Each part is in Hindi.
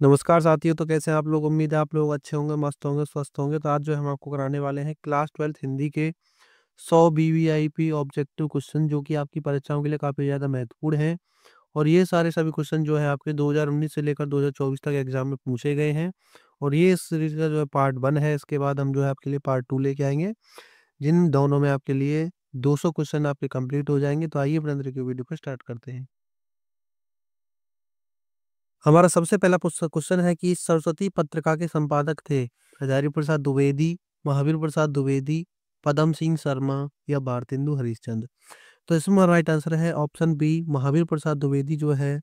नमस्कार साथियों, तो कैसे हैं आप लोग? उम्मीद है आप लोग अच्छे होंगे, मस्त होंगे, स्वस्थ होंगे। तो आज जो है हम आपको कराने वाले हैं क्लास 12th हिंदी के 100 वीवीआईपी ऑब्जेक्टिव क्वेश्चन, जो कि आपकी परीक्षाओं के लिए काफ़ी ज़्यादा महत्वपूर्ण हैं। और ये सारे सभी क्वेश्चन जो है आपके 2019 से लेकर 2024 तक एग्जाम में पूछे गए हैं। और ये इस सीरीज का जो है पार्ट 1 है। इसके बाद हम जो है आपके लिए पार्ट 2 लेके आएंगे, जिन दोनों में आपके लिए 200 क्वेश्चन आपके कंप्लीट हो जाएंगे। तो आइए अपने अंदर की वीडियो को स्टार्ट करते हैं। हमारा सबसे पहला क्वेश्चन है कि सरस्वती पत्रिका के संपादक थे हजारी प्रसाद द्विवेदी, महावीर प्रसाद द्विवेदी, पदम सिंह शर्मा या भारतेंदु हरिश्चंद्र। तो इसमें राइट आंसर है ऑप्शन बी, महावीर प्रसाद द्विवेदी जो है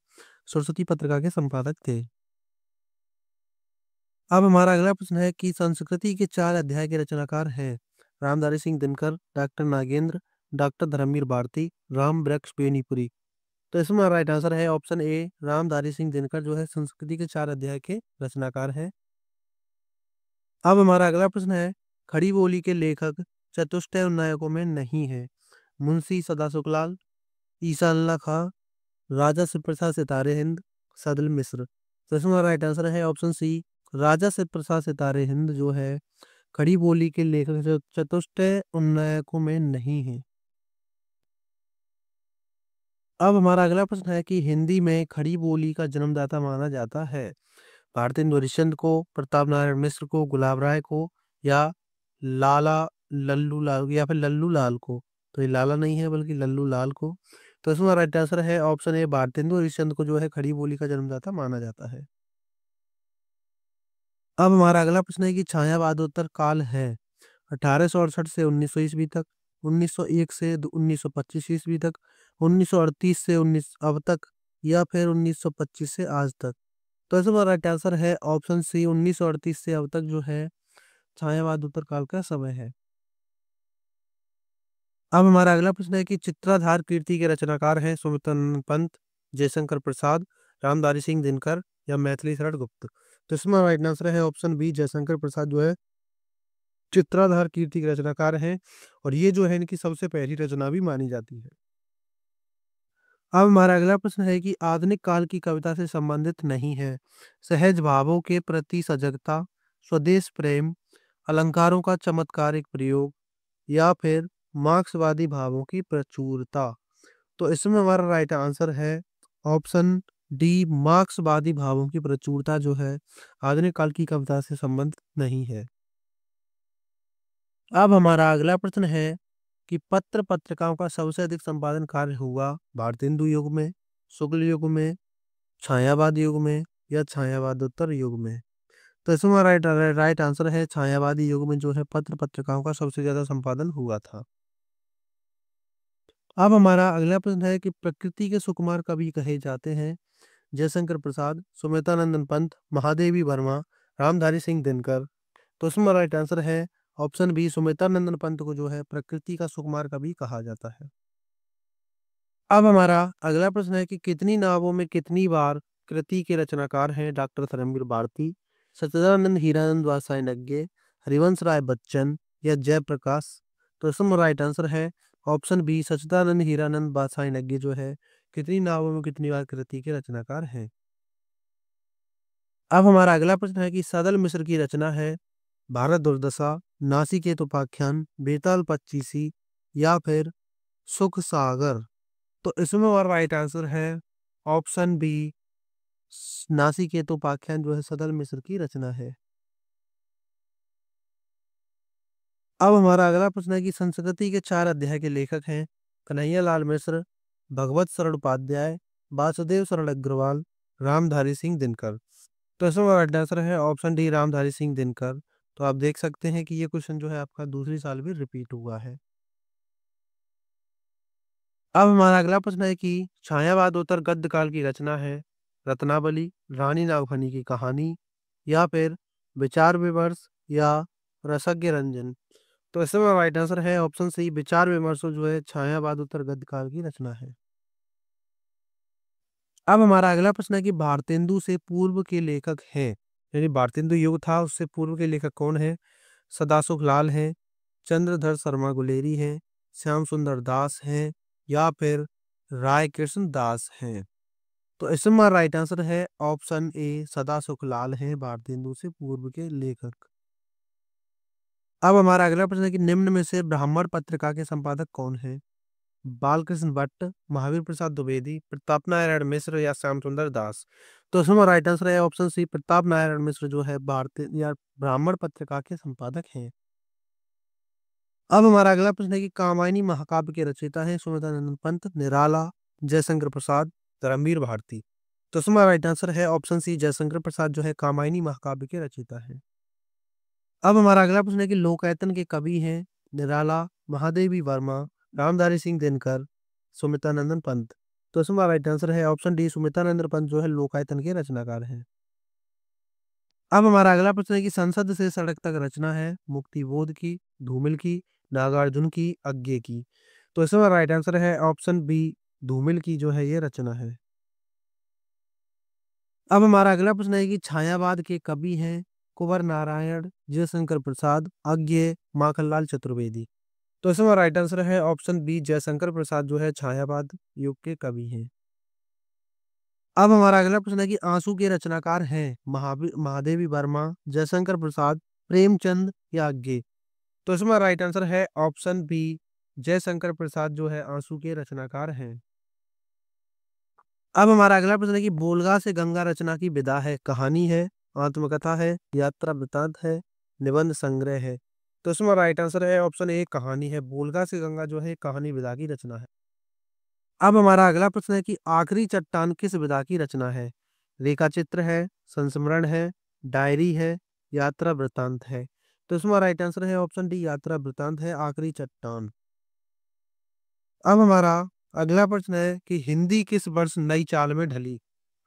सरस्वती पत्रिका के संपादक थे। अब हमारा अगला प्रश्न है कि संस्कृति के 4 अध्याय के रचनाकार हैं रामधारी सिंह दिनकर, डॉक्टर नागेंद्र, डॉक्टर धर्मवीर भारती, राम वृक्ष बेनीपुरी। तो इसमें राइट आंसर है ऑप्शन ए, रामधारी सिंह दिनकर जो है संस्कृति के 4 अध्याय के रचनाकार हैं। अब हमारा अगला प्रश्न है, खड़ी बोली के लेखक चतुष्टय उन्नायकों में नहीं है मुंशी सदाशुकलाल, ईसा अल्लाह खां, राजा शिवप्रसाद सितारे हिंद, सदल मिश्र। तो इसमें राइट आंसर है ऑप्शन सी, राजा शिवप्रसाद सितारे हिंद जो है खड़ी बोली के लेखक चतुष्टय उन्नायकों में नहीं है। अब हमारा अगला प्रश्न है कि हिंदी में खड़ी बोली का जन्मदाता माना जाता है भारतेंदु हरिश्चंद्र को, प्रताप नारायण मिश्र को, गुलाब राय को या लाला लल्लू लाल या फिर लल्लू लाल को। तो ये लाला नहीं है बल्कि लल्लू लाल को। तो इसमें राइट आंसर है ऑप्शन ए, भारतेंदु हरिश्चंद्र को जो है खड़ी बोली का जन्मदाता माना जाता है। अब हमारा अगला प्रश्न है कि छायावादोत्तर काल है 1868 से 1900 ईस्वी तक, 1901 से 1925 ईस्वी तक, 1938 से 19 अब तक या फिर 1925 से आज तक। तो इसमें राइट आंसर है ऑप्शन सी, 1938 से अब तक जो है छायावाद उत्तर काल का समय है। अब हमारा अगला प्रश्न है कि चित्राधार कीर्ति के रचनाकार हैं सुमित्रानंद पंत, जयशंकर प्रसाद, रामधारी सिंह दिनकर या मैथिली शरण गुप्त। तो इसमें राइट आंसर है ऑप्शन बी, जयशंकर प्रसाद जो है चित्राधार कीर्ति के रचनाकार हैं। और ये जो है इनकी सबसे पहली रचना भी मानी जाती है। अब हमारा अगला प्रश्न है कि आधुनिक काल की कविता से संबंधित नहीं है सहज भावों के प्रति सजगता, स्वदेश प्रेम, अलंकारों का चमत्कारिक प्रयोग या फिर मार्क्सवादी भावों की प्रचुरता। तो इसमें हमारा राइट आंसर है ऑप्शन डी, मार्क्सवादी भावों की प्रचुरता जो है आधुनिक काल की कविता से संबंधित नहीं है। अब हमारा अगला प्रश्न है कि पत्र पत्रिकाओं का सबसे अधिक संपादन कार्य हुआ भारतेंदु युग में, शुक्ल युग में, छायावाद युग में या छायावादोत्तर युग में। तो इसमें राइट राइट आंसर है छायावादी युग में जो है पत्र पत्रिकाओं का सबसे ज्यादा संपादन हुआ था। अब हमारा अगला प्रश्न है कि प्रकृति के सुकुमार कवि कहे जाते हैं जयशंकर प्रसाद, सुमित्रानंदन पंत, महादेवी वर्मा, रामधारी सिंह दिनकर। तो इसमें राइट आंसर है ऑप्शन बी, सुमित्रानंदन पंत को जो है प्रकृति का सुकुमार कवि कहा जाता है। अब हमारा अगला प्रश्न है कि कितनी नावों में कितनी बार कृति के रचनाकार हैं डॉक्टर धर्मवीर भारती, सच्चिदानंद हीरानंद वात्स्यायनज्ञ, हरिवंश राय बच्चन या जयप्रकाश। तो इसमें राइट आंसर है ऑप्शन बी, सच्चिदानंद हीरानंद वात्स्यायनज्ञ जो है कितनी नावों में कितनी बार कृति के रचनाकार हैं। अब हमारा अगला प्रश्न है कि सदल मिश्र की रचना है भारत दुर्दशा, नासिकेत उपाख्यान, बेताल पच्चीसी या फिर सुख सागर। तो इसमें हमारा राइट आंसर है ऑप्शन बी, नासिकेत उपाख्यान जो है सदल मिश्र की रचना है। अब हमारा अगला प्रश्न है कि संस्कृति के 4 अध्याय के लेखक हैं कन्हैया लाल मिश्र, भगवत शरण उपाध्याय, वासुदेव शरण अग्रवाल, रामधारी सिंह दिनकर। तो इसमें राइट आंसर है ऑप्शन डी, रामधारी सिंह दिनकर। तो आप देख सकते हैं कि ये क्वेश्चन जो है आपका दूसरी साल भी रिपीट हुआ है। अब हमारा अगला प्रश्न है कि छायावादोत्तर गद्य काल की रचना है रत्नावली, रानी नागफनी की कहानी या फिर विचार विमर्श या रसज्ञ रंजन। तो इसमें राइट आंसर है ऑप्शन सी, विचार विमर्श जो है छायावादोत्तर गद्य काल की रचना है। अब हमारा अगला प्रश्न है कि भारतेंदु से पूर्व के लेखक हैं, यानी भारतेंदु युग था उससे पूर्व के लेखक कौन है? सदासुख लाल हैं, चंद्रधर शर्मा गुलेरी हैं, श्याम सुंदर दास हैं या फिर राय कृष्ण दास हैं। तो इसमें राइट आंसर है ऑप्शन ए सदा सुखलाल हैं भारतेंदु से पूर्व के लेखक। अब हमारा अगला प्रश्न है कि निम्न में से ब्राह्मण पत्रिका के संपादक कौन है? बालकृष्ण भट्ट, महावीर प्रसाद द्विवेदी, प्रताप नारायण मिश्र या श्याम सुंदर दास। तो इसमें राइट आंसर है ऑप्शन सी प्रताप नारायण मिश्र जो है भारतीय या ब्राह्मण पत्रिका के संपादक हैं। अब हमारा अगला प्रश्न है कि कामायनी महाकाव्य के रचयिता हैं सुमित्रानंद पंत, निराला, जयशंकर प्रसाद, धर्मवीर भारती। तो इसमें राइट आंसर है ऑप्शन सी जयशंकर प्रसाद जो है कामायनी महाकाव्य के रचयिता है। अब हमारा अगला प्रश्न है कि लोकायतन के कवि हैं निराला, महादेवी वर्मा, रामधारी सिंह दिनकर, सुमित्रानंदन पंत। तो इसमें राइट आंसर है ऑप्शन डी सुमित्रानंदन पंत जो है लोकायतन के रचनाकार हैं। अब हमारा अगला प्रश्न है कि संसद से सड़क तक रचना है मुक्तिबोध की, धूमिल की, नागार्जुन की, अज्ञे की। तो इसमें राइट आंसर है ऑप्शन बी धूमिल की जो है ये रचना है। अब हमारा अगला प्रश्न है कि छायावाद के कवि हैं कुंवर नारायण, जयशंकर प्रसाद, अज्ञे, माखनलाल चतुर्वेदी। तो इसमें राइट आंसर है ऑप्शन बी जयशंकर प्रसाद जो है छायावाद युग के कवि हैं। अब हमारा अगला प्रश्न है कि आंसू के रचनाकार हैं महादेवी वर्मा, जयशंकर प्रसाद, प्रेमचंद या अज्ञे। तो इसमें राइट आंसर है ऑप्शन बी जयशंकर प्रसाद जो है आंसू के रचनाकार हैं। अब हमारा अगला प्रश्न है कि बोलगा से गंगा रचना की विधा है, कहानी है, आत्मकथा है, यात्रा वृतांत है, निबंध संग्रह है। तो इसमें राइट आंसर है ऑप्शन ए कहानी है। बोलगा से गंगा जो है कहानी विधा की रचना है। अब हमारा अगला प्रश्न है कि आखिरी चट्टान किस विधा की रचना है? रेखा चित्र है, संस्मरण है, डायरी है, यात्रा वृतांत है। तो इसमें राइट आंसर है ऑप्शन डी यात्रा वृतांत है आखिरी चट्टान। अब हमारा अगला प्रश्न है कि हिंदी किस वर्ष नई चाल में ढली?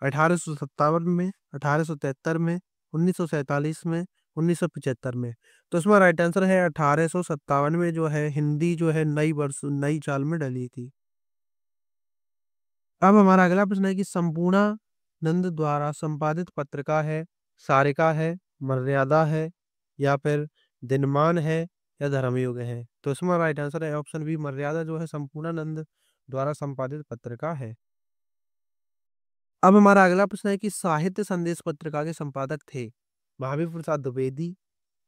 1857 में, 1873 में, 1947 में, 1975 में। तो इसमें राइट आंसर है 1857 में जो है हिंदी जो है नई चाल में ढली थी। अब हमारा अगला प्रश्न है कि संपूर्णानंद द्वारा संपादित पत्रिका है, सारिका है, मर्यादा है या फिर दिनमान है या धर्मयुग है। तो इसमें राइट आंसर है ऑप्शन बी मर्यादा जो है संपूर्णानंद द्वारा संपादित पत्रिका है। अब हमारा अगला प्रश्न है कि साहित्य संदेश पत्रिका के संपादक थे महावीर प्रसाद द्विवेदी,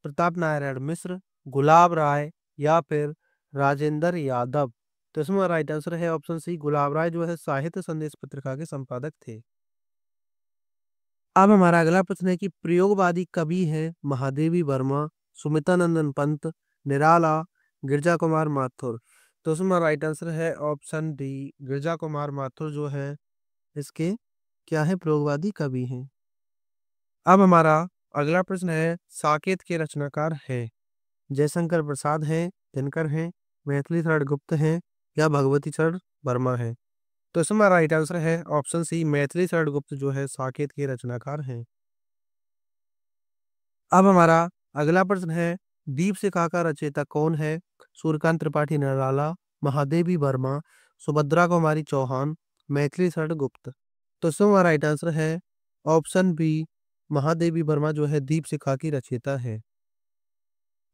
प्रताप नारायण मिश्र, गुलाब राय या फिर राजेंद्र यादव। तो इसमें राइट आंसर है ऑप्शन सी गुलाब राय जो है साहित्य संदेश पत्रिका के संपादक थे। अब हमारा अगला प्रश्न है कि प्रयोगवादी कवि हैं महादेवी वर्मा, सुमित्रानंदन पंत, निराला, गिरजा कुमार माथुर। तो इसमें राइट आंसर है ऑप्शन डी गिरजा कुमार माथुर जो है इसके क्या है प्रयोगवादी कवि हैं। अब हमारा अगला प्रश्न है साकेत के रचनाकार है जयशंकर प्रसाद हैं, दिनकर हैं, मैथिली शरण गुप्त हैं या भगवती शरण वर्मा है। तो इसमें राइट आंसर है ऑप्शन सी मैथिली शरण गुप्त जो है साकेत के रचनाकार हैं। अब हमारा अगला प्रश्न है दीपशिखा का रचयिता कौन है? सूर्यकांत त्रिपाठी निराला, महादेवी वर्मा, सुभद्रा कुमारी चौहान, मैथिली शरण गुप्त। तो इसमें राइट आंसर है ऑप्शन बी महादेवी वर्मा जो है दीपशिखा की रचयिता है।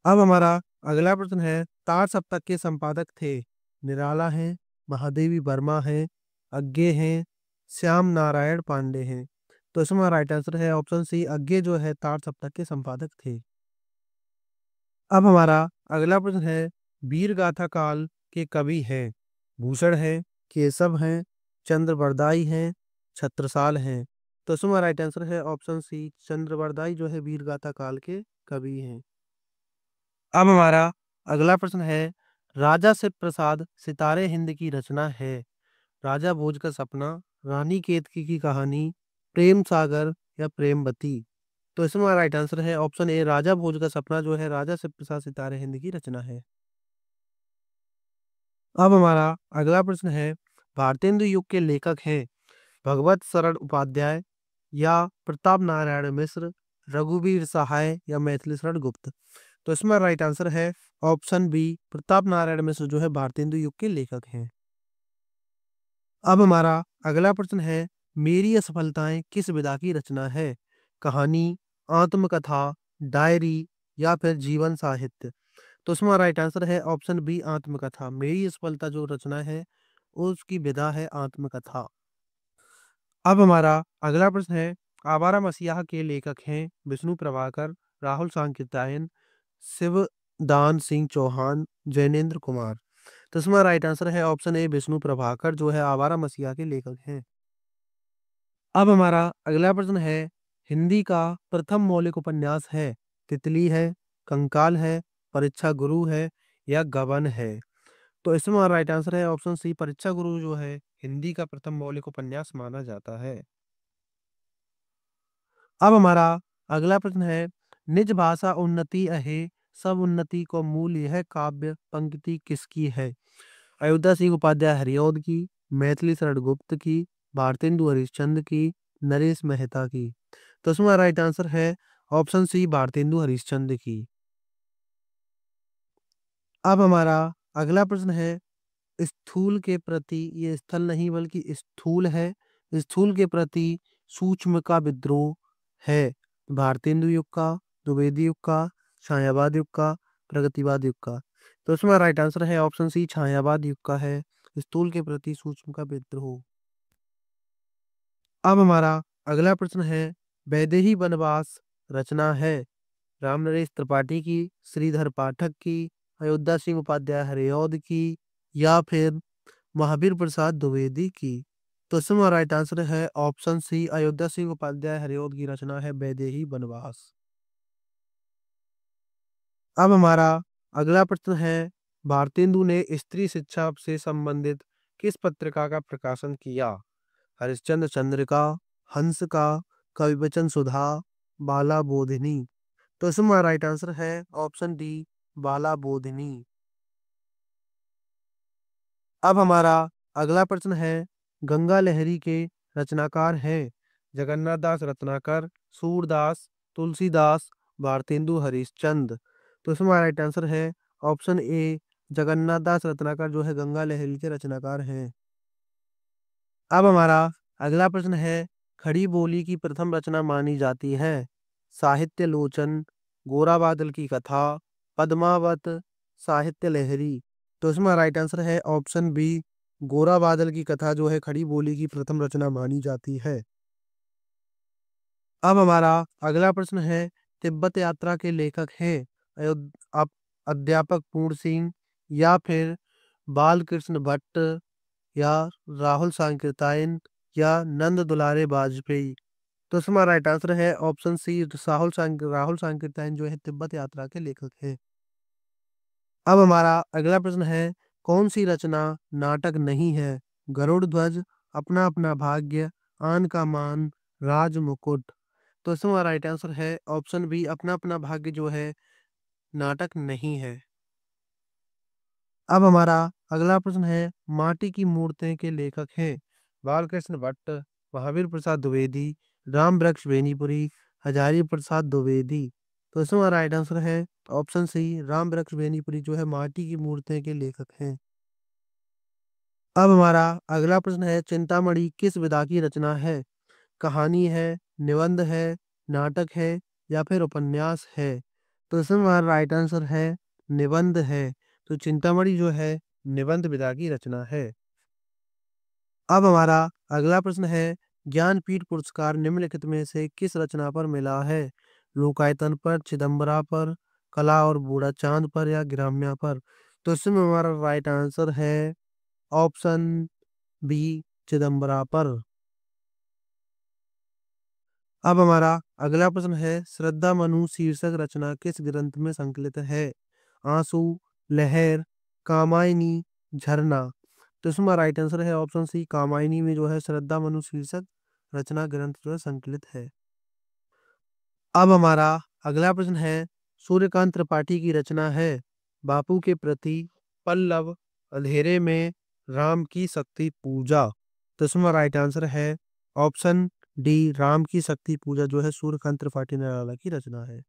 अब हमारा अगला प्रश्न है तार सप्तक के संपादक थे निराला हैं, महादेवी वर्मा हैं, अज्ञे हैं, श्याम नारायण पांडे हैं। तो इसमें राइट आंसर है ऑप्शन सी अज्ञे जो है तार सप्तक के संपादक थे। अब हमारा अगला प्रश्न है वीर गाथा काल के कवि हैं भूषण है, केशव हैं, चंद्रवरदाई हैं, छत्रसाल हैं। तो इसमें राइट आंसर है ऑप्शन सी चंद्रवरदाई जो है वीर गाथा काल के कवि हैं। अब हमारा अगला प्रश्न है राजा शिव प्रसाद सितारे हिंद की रचना है राजा भोज का सपना, रानी केतकी की कहानी, प्रेम सागर या प्रेमवती। तो इसमें राइट आंसर है ऑप्शन ए राजा भोज का सपना जो है राजा शिव प्रसाद सितारे हिंद की रचना है। अब हमारा अगला प्रश्न है भारतेंदु युग के लेखक हैं भगवत शरण उपाध्याय या प्रताप नारायण मिश्र, रघुवीर सहाय या मैथिली शरण गुप्त। तो इसमें राइट आंसर है ऑप्शन बी प्रताप नारायण मिश्र जो है भारतेंदु युग के लेखक हैं। अब हमारा अगला प्रश्न है मेरी असफलताएं किस विधा की रचना है? कहानी, आत्मकथा, डायरी या फिर जीवन साहित्य। तो इसमें राइट आंसर है ऑप्शन बी आत्मकथा। मेरी असफलता जो रचना है उसकी विधा है आत्मकथा। अब हमारा अगला प्रश्न है, आवारा मसीहा के लेखक हैं विष्णु प्रभाकर, राहुल सांकृत्यायन, शिवदान सिंह चौहान, जैनेन्द्र कुमार। तो इसमें राइट आंसर है ऑप्शन ए विष्णु प्रभाकर जो है आवारा मसीहा के लेखक हैं। अब हमारा अगला प्रश्न है, हिंदी का प्रथम मौलिक उपन्यास है तितली है, कंकाल है, परीक्षा गुरु है या गबन है। तो इसमें राइट आंसर है ऑप्शन सी परीक्षा गुरु जो है हिंदी का प्रथम मौलिक उपन्यास माना जाता है। अब हमारा अगला प्रश्न है, निज भाषा उन्नति अहे सब उन्नति को मूल यह काव्य पंक्ति किसकी है। अयोध्या सिंह उपाध्याय हरिऔध की, मैथिली शरण गुप्त की, भारतेंदु हरिश्चंद्र की, नरेश मेहता की। तो इसमें राइट आंसर है ऑप्शन सी भारतेंदु हरिश्चंद्र की। अब हमारा अगला प्रश्न है, स्थूल के प्रति, ये स्थल नहीं बल्कि स्थूल है, स्थूल के प्रति सूक्ष्म का विद्रोह है भारतेंदु युग का, द्विवेदी युग का, छायावाद युग का, प्रगतिवाद युग का। तो इसमें राइट आंसर है ऑप्शन सी छायावाद युग का है स्थूल के प्रति सूक्ष्म का विद्रोह। अब हमारा अगला प्रश्न है, वैदेही वनवास रचना है रामनरेश त्रिपाठी की, श्रीधर पाठक की, अयोध्या सिंह उपाध्याय हरिऔध की या फिर महावीर प्रसाद द्विवेदी की। तो इसमें राइट आंसर है ऑप्शन सी अयोध्या सिंह उपाध्याय हरिऔध की रचना है वैदेही वनवास। अब हमारा अगला प्रश्न है, भारतेंदु ने स्त्री शिक्षा से संबंधित किस पत्रिका का प्रकाशन किया। हरिश्चंद्र चंद्रिका, हंस का, कविवचन सुधा, बाला बोधिनी। तो इसमें राइट आंसर है ऑप्शन डी बाला बोधिनी। अब हमारा अगला प्रश्न है, गंगा लहरी के रचनाकार हैं जगन्नाथ दास रत्नाकर, सूरदास, तुलसीदास, भारतेंदु हरिश्चंद्र। तो इसमें राइट आंसर है ऑप्शन ए जगन्नाथ दास रत्नाकर जो है गंगा लहरी के रचनाकार हैं। अब हमारा अगला प्रश्न है, खड़ी बोली की प्रथम रचना मानी जाती है साहित्य लोचन, गोरा बादल की कथा, पद्मावत, साहित्य लहरी। तो इसमें राइट आंसर है ऑप्शन बी गोरा बादल की कथा जो है खड़ी बोली की प्रथम रचना मानी जाती है। अब हमारा अगला प्रश्न है, तिब्बत यात्रा के लेखक हैं अध्यापक पूर्ण सिंह या फिर बालकृष्ण भट्ट या राहुल सांकृत्यायन या नंद दुलारे वाजपेयी। तो इसमें राइट आंसर है ऑप्शन सी राहुल सांकृत्यायन जो है तिब्बत यात्रा के लेखक हैं। अब हमारा अगला प्रश्न है, कौन सी रचना नाटक नहीं है। गरुड़ ध्वज, अपना अपना भाग्य, आन का मान, राज मुकुट। तो इसमें राइट आंसर है ऑप्शन बी अपना अपना भाग्य जो है नाटक नहीं है। अब हमारा अगला प्रश्न है, माटी की मूर्तें के लेखक हैं बालकृष्ण भट्ट, महावीर प्रसाद द्विवेदी, राम वृक्ष बेनीपुरी, हजारी प्रसाद द्विवेदी। तो इसमें राइट आंसर है ऑप्शन सी राम वृक्ष बेनीपुरी जो है माटी की मूर्तें के लेखक हैं। अब हमारा अगला प्रश्न है, चिंतामणि किस विधा की रचना है। कहानी है, निबंध है, नाटक है या फिर उपन्यास है। तो इसमें हमारा राइट आंसर है निबंध है। तो चिंतामणि जो है निबंध विधा की रचना है। अब हमारा अगला प्रश्न है, ज्ञानपीठ पुरस्कार निम्नलिखित में से किस रचना पर मिला है। लोकायतन पर, चिदंबरा पर, कला और बूढ़ा चांद पर या ग्राम्या पर। तो इसमें हमारा राइट आंसर है ऑप्शन बी चिदंबरा पर। अब हमारा अगला प्रश्न है, श्रद्धा मनु शीर्षक रचना किस ग्रंथ में संकलित है। आंसू, लहर, कामायनी, झरना। तो इसमें राइट आंसर है ऑप्शन सी कामायनी में जो है श्रद्धा मनु शीर्षक रचना ग्रंथ जो है संकलित है। अब हमारा अगला प्रश्न है, सूर्यकांत त्रिपाठी की रचना है बापू के प्रति, पल्लव, अंधेरे में, राम की शक्ति पूजा। तो इसमें राइट आंसर है ऑप्शन डी राम की शक्ति पूजा जो है सूर्यकांत त्रिपाठी निराला की रचना है।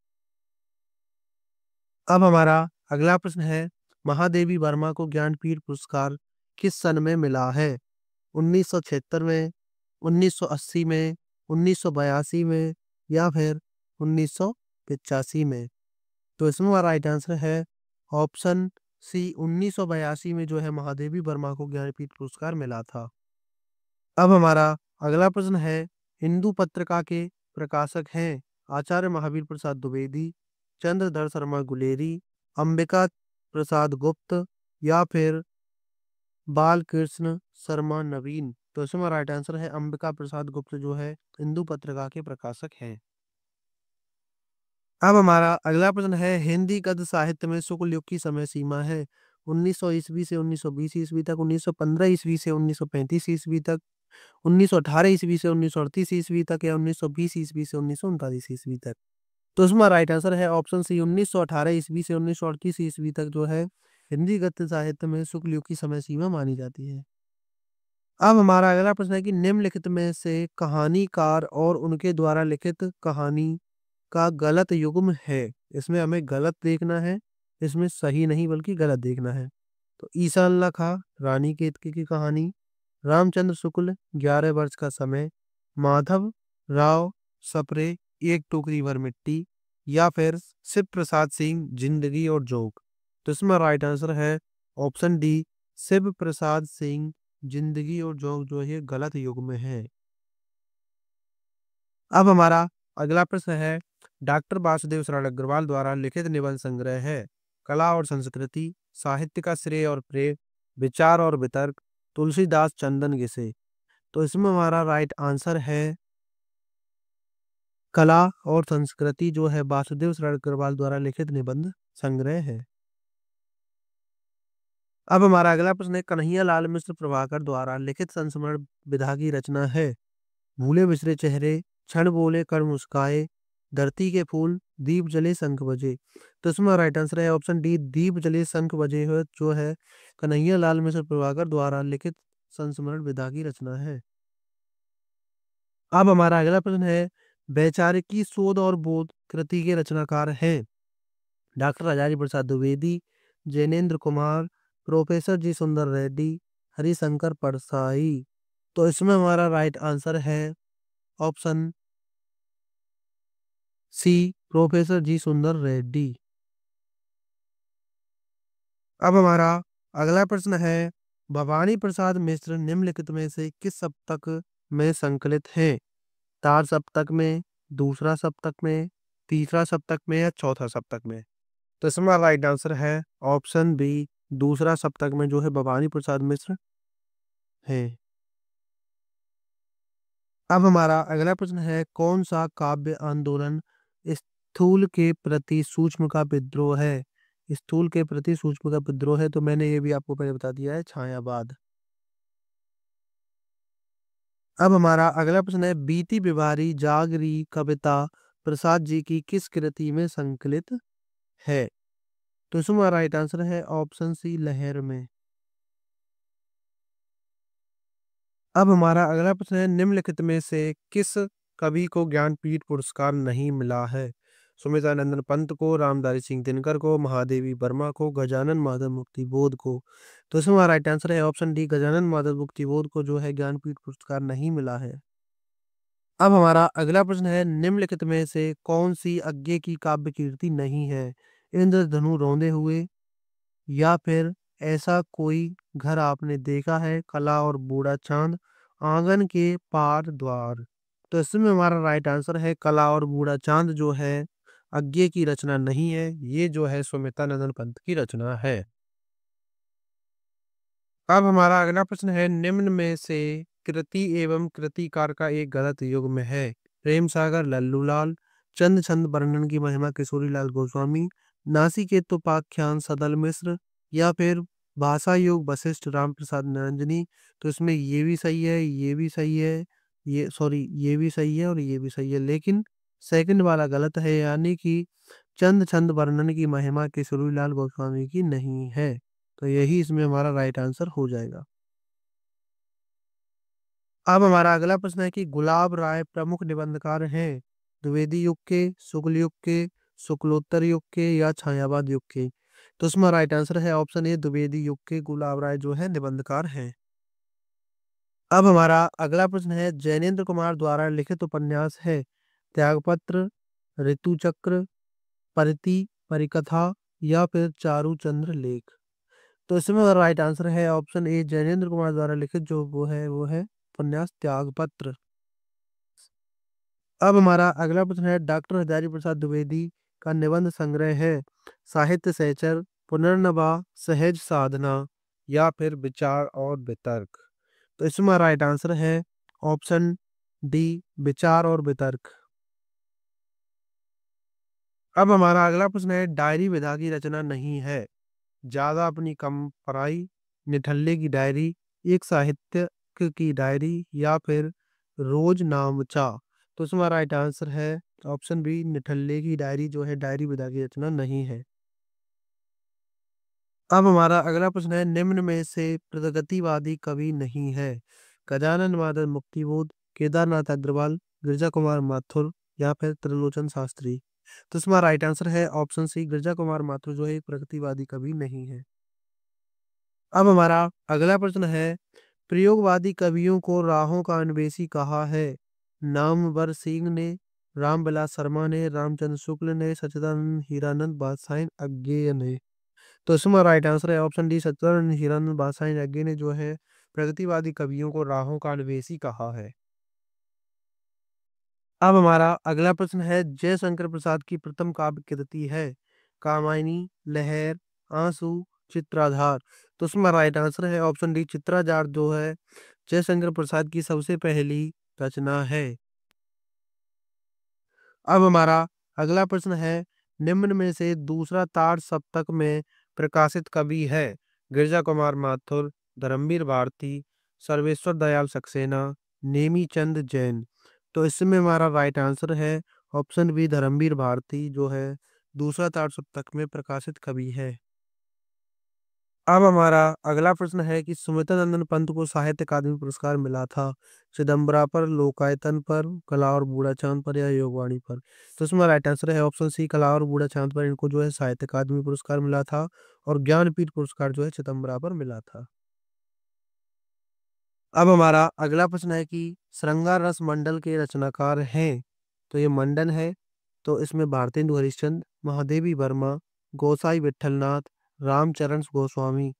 अब हमारा अगला प्रश्न है, महादेवी वर्मा को ज्ञानपीठ पुरस्कार किस सन में मिला है। 1976 में, 1980 में, 1982 में या फिर 1985 में। तो इसमें हमारा राइट आंसर है ऑप्शन सी 1982 में जो है महादेवी वर्मा को ज्ञानपीठ पुरस्कार मिला था। अब हमारा अगला प्रश्न है, हिंदू पत्रिका के प्रकाशक हैं आचार्य महावीर प्रसाद द्विवेदी, चंद्रधर शर्मा गुलेरी, अंबिका प्रसाद गुप्त या फिर बालकृष्ण शर्मा नवीन। तो इसमें राइट आंसर है अंबिका प्रसाद गुप्त जो है हिंदू पत्रिका के प्रकाशक हैं। अब हमारा अगला प्रश्न है, हिंदी गद्य साहित्य में शुक्ल युग की समय सीमा है 1900 ईस्वी से 1920 ईस्वी तक, 1915 ईस्वी से 1935 ईस्वी तक, 1918 ईस्वी से 1938 ईस्वी तक या 1920 ईस्वी से 1939 ईस्वी तक। तो इसमें राइट आंसर है ऑप्शन सी 1918 ईस्वी से 1938 ईस्वी तक जो है हिंदी गद्य साहित्य में शुक्ल युग की समय सीमा मानी जाती है। अब हमारा अगला प्रश्न है कि निम्नलिखित में से कहानीकार और उनके द्वारा लिखित कहानी का गलत युग्म है। इसमें हमें गलत देखना है, इसमें सही नहीं बल्कि गलत देखना है। तो ईसा अल्लाह खां, रानी केतकी की कहानी, रामचंद्र शुक्ल, 11 वर्ष का समय, माधव राव सप्रे, एक टोकरी भर मिट्टी या फिर शिव प्रसाद सिंह, जिंदगी और जोक। तो इसमें राइट आंसर है ऑप्शन डी, शिव प्रसाद सिंह, जिंदगी और जोक जो है गलत युग में है। अब हमारा अगला प्रश्न है, डॉक्टर वासुदेव शरण अग्रवाल द्वारा लिखित निबंध संग्रह है कला और संस्कृति, साहित्य का श्रेय और प्रेम, विचार और वितर्क, तुलसीदास चंदन घिसे। तो इसमें हमारा राइट आंसर है कला और संस्कृति जो है वासुदेव शरण अग्रवाल द्वारा लिखित निबंध संग्रह है। अब हमारा अगला प्रश्न है, कन्हैया लाल मिश्र प्रभाकर द्वारा लिखित संस्मरण विधा की रचना है भूले बिसरे चेहरे, क्षण बोले कर मुस्काए, धरती के फूल, दीप जले शंख बजे। तो इसमें राइट आंसर है ऑप्शन डी, दीप जले शंख बजे है जो है कन्हैया लाल मिश्र प्रभाकर द्वारा लिखित संस्मरण विधा की रचना है। अब हमारा अगला प्रश्न है, वैचारिकी शोध और बोध कृति के रचनाकार हैं डॉक्टर राजारी प्रसाद द्विवेदी, जैनेन्द्र कुमार, प्रोफेसर जी सुंदर रेड्डी, हरिशंकर परसाई। तो इसमें हमारा राइट आंसर है ऑप्शन सी, प्रोफेसर जी सुंदर रेड्डी। अब हमारा अगला प्रश्न है, भवानी प्रसाद मिश्र निम्नलिखित में से किस सप्तक में संकलित हैं? तार सप्तक में, दूसरा सप्तक में, तीसरा सप्तक में या चौथा सप्तक में। तो इसमें राइट आंसर है ऑप्शन बी, दूसरा सप्तक में जो है भवानी प्रसाद मिश्र है। अब हमारा अगला प्रश्न है, कौन सा काव्य आंदोलन स्थूल के प्रति सूक्ष्म का विद्रोह है? स्थूल के प्रति सूक्ष्म का विद्रोह है तो मैंने ये भी आपको पहले बता दिया है, छायावाद। अब हमारा अगला प्रश्न है, बीती बिबारी जागरी कविता प्रसाद जी की किस कृति में संकलित है? तो इसमें राइट आंसर है ऑप्शन सी, लहर में। अब हमारा अगला प्रश्न है, निम्नलिखित में से किस कवि को ज्ञानपीठ पुरस्कार नहीं मिला है? सुमित्रानंदन पंत को, रामधारी सिंह दिनकर को, महादेवी वर्मा को, गजानन माधव मुक्तिबोध को। तो इसमें राइट आंसर है ऑप्शन डी, गजानन माधव मुक्तिबोध को जो है ज्ञानपीठ पुरस्कार नहीं मिला है। अब हमारा अगला प्रश्न है, निम्नलिखित में से कौन सी अज्ञे की काव्य कीर्ति नहीं है? इंद्रधनु रौंदे हुए, या फिर ऐसा कोई घर आपने देखा है, कला और बूढ़ा चांद, आंगन के पार द्वार। तो इसमें हमारा राइट आंसर है कला और बूढ़ा चांद जो है अज्ञे की रचना नहीं है, ये जो है सुमित्रानंदन पंत की रचना है। अब हमारा अगला प्रश्न है, निम्न में से कृति एवं कृतिकार का एक गलत युग्म है? प्रेम सागर लल्लूलाल, चंद छंद वर्णन की महिमा किशोरीलाल गोस्वामी, नासिकेत उपाख्यान सदल मिश्र या फिर भाषा योग वशिष्ठ राम प्रसाद निरंजनी। तो इसमें ये भी सही है, ये भी सही है, ये सॉरी ये भी सही है और ये भी सही है, लेकिन सेकंड वाला गलत है, यानी कि चंद छंद वर्णन की महिमा किशोरीलाल गोस्वामी की नहीं है। तो यही इसमें हमारा राइट आंसर हो जाएगा। अब हमारा अगला प्रश्न है कि गुलाब राय प्रमुख निबंधकार हैं द्विवेदी युग के, शुक्ल युग के, शुक्लोत्तर युग के या छायावाद युग के। तो इसमें राइट आंसर है ऑप्शन ए, द्विवेदी युग के गुलाब राय जो है निबंधकार हैं। अब हमारा अगला प्रश्न है, जैनेन्द्र कुमार द्वारा लिखित उपन्यास है त्यागपत्र, ऋतुचक्र, परिति, परिकथा या फिर चारुचंद्र लेख। तो इसमें राइट आंसर है ऑप्शन ए, जैनेन्द्र कुमार द्वारा लिखित जो वो है उपन्यास त्यागपत्र। अब हमारा अगला प्रश्न है, डॉक्टर हजारी प्रसाद द्विवेदी का निबंध संग्रह है साहित्य सहचर, पुनर्नवा, सहज साधना या फिर विचार और वितर्क। तो इसमें राइट आंसर है ऑप्शन डी, विचार और वितर्क। अब हमारा अगला प्रश्न है, डायरी विधा की रचना नहीं है। ज्यादा अपनी कम पढ़ाई, निठल्ले की डायरी, एक साहित्य की डायरी या फिर रोज नामचा। तो इसमें राइट आंसर है ऑप्शन बी, निठल्ले की डायरी जो है डायरी विधा की रचना नहीं है। अब हमारा अगला प्रश्न है, निम्न में से प्रगतिवादी कवि नहीं है। गजानन मादन मुक्तिबोध, केदारनाथ अग्रवाल, गिरजा कुमार माथुर या फिर त्रिलोचन शास्त्री। तो इसमें राइट आंसर है ऑप्शन सी, गिरजा कुमार माथुर जो है एक प्रगतिवादी कवि नहीं है। अब हमारा अगला प्रश्न है, प्रयोगवादी कवियों को राहों का अन्वेषी कहा है। नामवर सिंह ने, रामविलास शर्मा ने, रामचंद्र शुक्ल ने, सच्चिदानंद हीरानंद बादशाह अज्ञेय ने। तो इसमें राइट आंसर है ऑप्शन डी, सच्चिदानंद हीरानंद बादशाह अज्ञेय ने जो है प्रगतिवादी कवियों को राहों का अन्वेषी कहा है। अब हमारा अगला प्रश्न है, जयशंकर प्रसाद की प्रथम काव्य कृति है कामायनी, लहर, आंसू, चित्राधार। तो उसमें राइट आंसर है ऑप्शन डी, चित्राधार जो है जयशंकर प्रसाद की सबसे पहली रचना है। अब हमारा अगला प्रश्न है, निम्न में से दूसरा तार सप्तक में प्रकाशित कवि है। गिरजा कुमार माथुर, धर्मवीर भारती, सर्वेश्वर दयाल सक्सेना, नेमी चंद जैन। तो इसमें हमारा राइट आंसर है ऑप्शन बी, धर्मवीर भारती जो है दूसरा तार सप्तक में प्रकाशित कवि है। अब हमारा अगला प्रश्न है कि सुमित्रा नंदन पंत को साहित्य अकादमी पुरस्कार मिला था। चिदम्बरा पर, लोकायतन पर, कला और बूढ़ा चांद पर या योगवाणी पर। तो इसमें राइट आंसर है ऑप्शन सी, कला और बूढ़ा चांद पर इनको जो है साहित्य अकादमी पुरस्कार मिला था और ज्ञानपीठ पुरस्कार जो है चिदम्बरा पर मिला था। अब हमारा अगला प्रश्न है कि श्रृंगार रस मंडल के रचनाकार हैं। तो ये मंडन है, तो इसमें भारतेंदु हरिश्चंद्र, महादेवी वर्मा, गोसाई विठलनाथ, रामचरण गोस्वामी।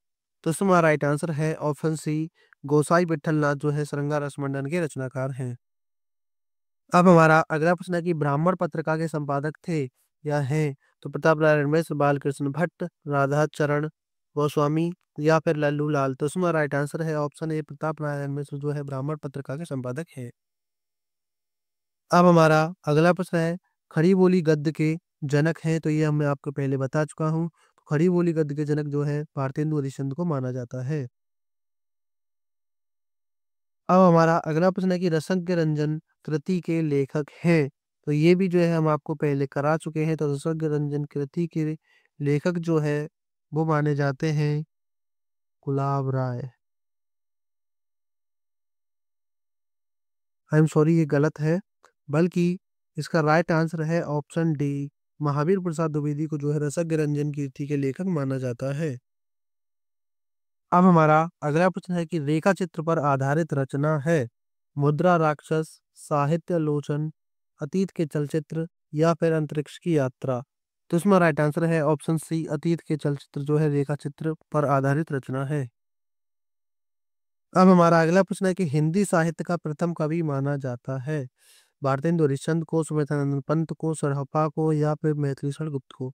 तो इसमें राइट आंसर है ऑप्शन सी, गोसाई विठलनाथ जो है श्रृंगार रस मंडल के रचनाकार हैं। अब हमारा अगला प्रश्न है कि ब्राह्मण पत्रिका के संपादक थे या हैं। तो प्रताप नारायण मिश्र, बालकृष्ण भट्ट, राधा चरण गोस्वामी या फिर लल्लू लाल। तो इसमें राइट आंसर है ऑप्शन ए, प्रताप नारायण मिश्र जो है ब्राह्मण पत्रिका के संपादक है। अब हमारा अगला प्रश्न है, खड़ी बोली गद्य के जनक हैं। तो ये मैं आपको पहले बता चुका हूँ। खड़ी बोली गद्य के जनक जो है भारतेंदु हरिश्चंद्र को माना जाता है। अब हमारा अगला प्रश्न है कि रसज्ञ रंजन कृति के लेखक हैं। तो ये भी जो है हम आपको पहले करा चुके हैं। तो रसज्ञ रंजन कृति के लेखक जो है वो माने जाते हैं गुलाब राय। आई एम सॉरी, ये गलत है, बल्कि इसका राइट आंसर है ऑप्शन डी, महावीर प्रसाद द्विवेदी को जो है रसज्ञ रंजन कीर्ति के लेखक माना जाता है। अब हमारा अगला प्रश्न है कि रेखा चित्र पर आधारित रचना है मुद्रा राक्षस, साहित्य लोचन, अतीत के चलचित्र या फिर अंतरिक्ष की यात्रा। तो इसमें राइट आंसर है ऑप्शन सी, अतीत के चलचित्र जो है रेखा चित्र पर आधारित रचना है। अब हमारा अगला प्रश्न है कि हिंदी साहित्य का प्रथम कवि माना जाता है भारतेंदु हरिश्चंद्र को, सुमेधानंद पंत को, सरहपा को या फिर मैथिलीशरण गुप्त को।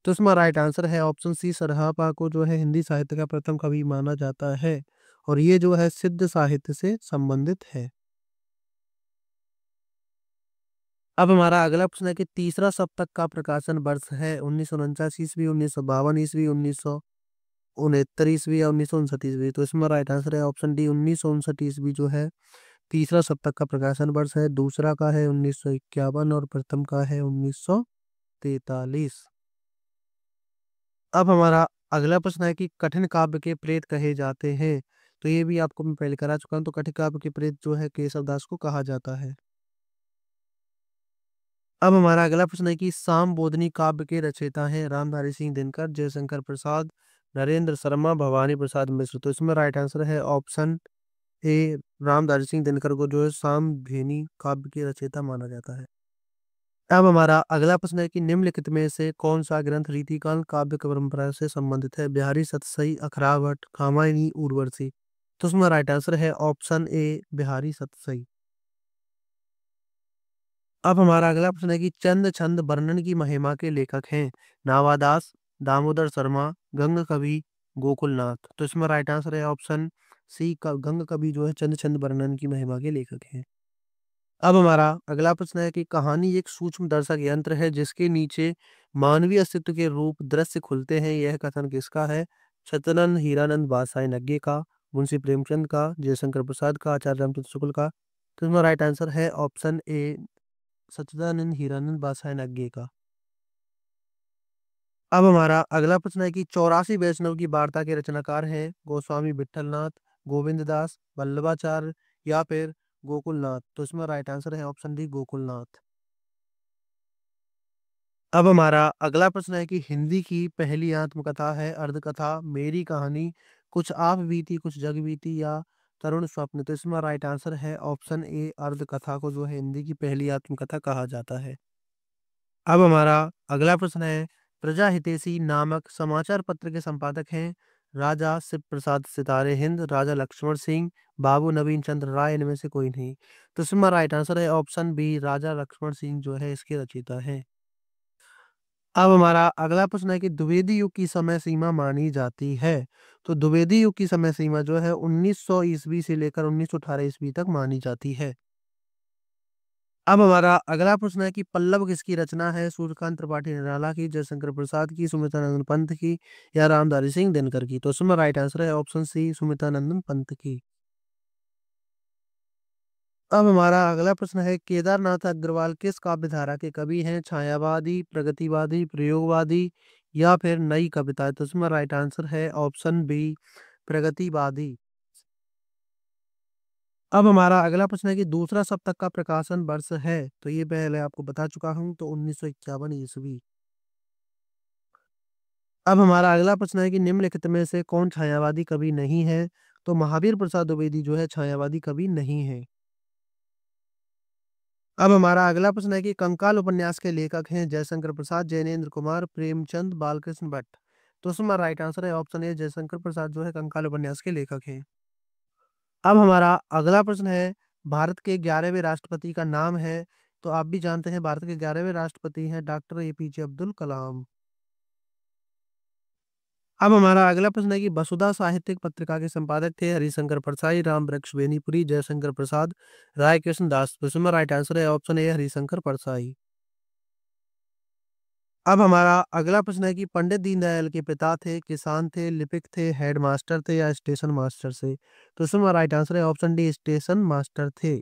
तो इसमें राइट आंसर है ऑप्शन सी, सरहपा को जो है हिंदी साहित्य का प्रथम कवि माना जाता है और ये जो है सिद्ध साहित्य से संबंधित है। अब हमारा अगला प्रश्न है कि तीसरा सप्तक का प्रकाशन वर्ष है 1949 ईस्वी, 1952 ईस्वी, 1969 ईस्वी या 1959 ईस्वी। तो इसमें राइट आंसर है ऑप्शन डी, 1959 ईस्वी जो है तीसरा सप्तक का प्रकाशन वर्ष है। दूसरा का है 1951 और प्रथम का है 1943। अब हमारा अगला प्रश्न है कि कठिन काव्य के प्रेत कहे जाते हैं। तो ये भी आपको मैं पहले करा चुका हूँ। तो कठिन काव्य के प्रेत जो है केशवदास को कहा जाता है। अब हमारा अगला प्रश्न है कि साम बोधनी काव्य के रचयिता हैं रामधारी सिंह दिनकर, जयशंकर प्रसाद, नरेंद्र शर्मा, भवानी प्रसाद मिश्र। तो इसमें राइट आंसर है ऑप्शन ए, रामधारी सिंह दिनकर को जो है साम भेनी काव्य के रचयिता माना जाता है। अब हमारा अगला प्रश्न है कि निम्नलिखित में से कौन सा ग्रंथ रीतिकाल काव्य परंपरा से संबंधित है। बिहारी सतसई, अखरावट, कामायनी, उर्वशी। तो इसमें राइट आंसर है ऑप्शन ए बिहारी सतसई। अब हमारा अगला प्रश्न है कि चंद छंद वर्णन की महिमा के लेखक हैं नावादास, दामोदर शर्मा, गंग कवि, गोकुलनाथ। तो इसमें राइट आंसर है ऑप्शन सी गंग कवि जो है चंद छंद वर्णन की महिमा के लेखक हैं। अब हमारा अगला प्रश्न है कि कहानी एक सूक्ष्म दर्शक यंत्र है जिसके नीचे मानवीय अस्तित्व के रूप दृश्य खुलते हैं। यह कथन किसका है? सत्यनंद हीरानंद बादशाह का, मुंशी प्रेमचंद का, जयशंकर प्रसाद का, आचार्य रामचंद्र शुक्ल का। तो इसमें राइट आंसर है ऑप्शन ए सच्चिदानंद हीरानंद बादशाह का। अब हमारा अगला प्रश्न है कि 84 वैष्णव की वार्ता के रचनाकार हैं गोस्वामी विठलनाथ, गोविंद दास, वल्लभाचार्य या फिर गोकुलनाथ। तो इसमें राइट आंसर है ऑप्शन डी गोकुलनाथ। अब हमारा अगला प्रश्न है कि हिंदी की पहली आत्मकथा है अर्धकथा मेरी कहानी, कुछ आप बीती कुछ जग बीती या तरुण स्वप्न। तो इसमें राइट आंसर है ऑप्शन ए अर्धकथा को जो है हिंदी की पहली आत्मकथा कहा जाता है। अब हमारा अगला प्रश्न है प्रजा हितैषी नामक समाचार पत्र के संपादक हैं राजा शिव प्रसाद सितारे हिंद, राजा लक्ष्मण सिंह, बाबू नवीन चंद्र राय। इनमें से कोई नहीं। तो इसमें राइट आंसर है ऑप्शन बी राजा लक्ष्मण सिंह जो है इसके रचयिता हैं। अब हमारा अगला प्रश्न है कि द्विवेदी युग की समय सीमा मानी जाती है। तो द्विवेदी युग की समय सीमा जो है 1900 ईस्वी से लेकर 1918 ईस्वी तक मानी जाती है। अब हमारा अगला प्रश्न है कि पल्लव किसकी रचना है? सूर्यकांत त्रिपाठी निराला की, जयशंकर प्रसाद की, सुमित्रानंद पंत की या रामधारी सिंह दिनकर की। तो इसमें राइट आंसर है ऑप्शन सी सुमित्रानंदन पंत की। अब हमारा अगला प्रश्न है केदारनाथ अग्रवाल किस काव्य धारा के कवि हैं? छायावादी, प्रगतिवादी, प्रयोगवादी या फिर नई कविता। तो इसमें राइट आंसर है ऑप्शन बी प्रगतिवादी। अब हमारा अगला प्रश्न है कि दूसरा सप्तक का प्रकाशन वर्ष है। तो ये पहले आपको बता चुका हूं। तो 1951 ईस्वी। अब हमारा अगला प्रश्न है कि निम्नलिखित में से कौन छायावादी कवि नहीं है? तो महावीर प्रसाद द्विवेदी जो है छायावादी कवि नहीं है। अब हमारा अगला प्रश्न है कि कंकाल उपन्यास के लेखक हैं जयशंकर प्रसाद, जैनेन्द्र कुमार, प्रेमचंद, बालकृष्ण भट्ट। तो इसमें राइट आंसर है ऑप्शन ए जयशंकर प्रसाद जो है कंकाल उपन्यास के लेखक हैं। अब हमारा अगला प्रश्न है भारत के 11वें राष्ट्रपति का नाम है। तो आप भी जानते हैं भारत के 11वें राष्ट्रपति हैं डॉक्टर एपीजे अब्दुल कलाम। अब हमारा अगला प्रश्न है कि वसुधा साहित्यिक पत्रिका के संपादक थे हरिशंकर परसाई, राम वृक्ष बेनीपुरी, जयशंकर प्रसाद, राय कृष्ण दास। तो इसमें राइट आंसर है ऑप्शन ए हरिशंकर परसाई। अब हमारा अगला प्रश्न है कि पंडित दीनदयाल के पिता थे, किसान थे, लिपिक थे, हेडमास्टर थे या स्टेशन मास्टर से। तो इसमें राइट आंसर है ऑप्शन डी स्टेशन मास्टर थे।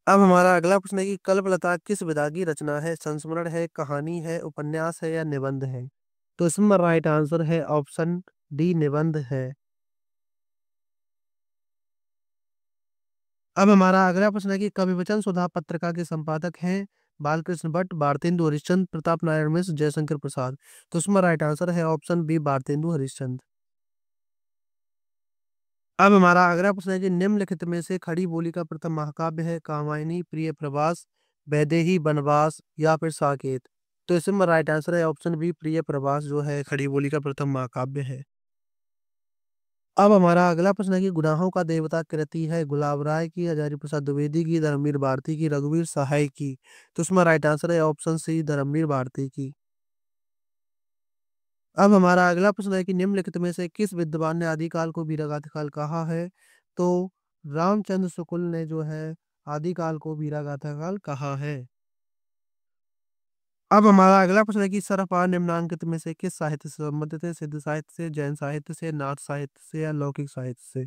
अब हमारा अगला प्रश्न है कि कल्पलता किस विधा की रचना है? संस्मरण है, कहानी है, उपन्यास है या निबंध है। तो इसमें राइट आंसर है ऑप्शन डी निबंध है। अब हमारा अगला प्रश्न है कि कवि वचन सुधा पत्रिका के संपादक हैं बालकृष्ण भट्ट, भारतेंदु हरिश्चंद्र, प्रताप नारायण मिश्र, जयशंकर प्रसाद। तो इसमें राइट आंसर है ऑप्शन बी भारतेंदु हरिश्चंद्र। अब हमारा अगला प्रश्न है कि निम्नलिखित में से खड़ी बोली का प्रथम महाकाव्य है कामायनी, प्रिय प्रवास, वैदेही, वनवास या फिर साकेत। तो इसमें राइट आंसर है ऑप्शन बी प्रिय प्रवास जो है खड़ी बोली का प्रथम महाकाव्य है। अब हमारा अगला प्रश्न है कि गुनाहों का देवता कृति है गुलाब राय की, हजारी प्रसाद द्विवेदी की, धर्मवीर भारती की, रघुवीर सहाय की। तो इसमें राइट आंसर है ऑप्शन सी धर्मवीर भारती की। अब हमारा अगला प्रश्न है कि निम्नलिखित में से किस विद्वान ने आदिकाल को वीरगाथा काल कहा है? तो रामचंद्र शुक्ल ने जो है आदिकाल को वीरगाथा काल कहा है। अब हमारा अगला प्रश्न है कि सरपार निम्नांकित में से किस साहित्य से संबंधित है? सिद्ध साहित्य से, जैन साहित्य से, नाथ साहित्य से या लौकिक साहित्य से।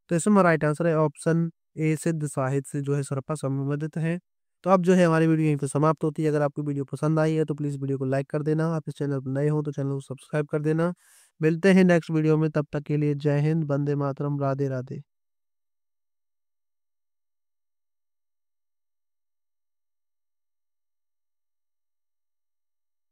तो इसमें राइट आंसर है ऑप्शन ए सिद्ध साहित्य से जो है सरपा संबंधित है। तो अब जो है हमारी वीडियो यहीं पर समाप्त होती है। अगर आपको वीडियो पसंद आई है तो प्लीज़ वीडियो को लाइक कर देना। आप इस चैनल पर नए हो तो चैनल को सब्सक्राइब कर देना। मिलते हैं नेक्स्ट वीडियो में, तब तक के लिए जय हिंद, वंदे मातरम, राधे राधे।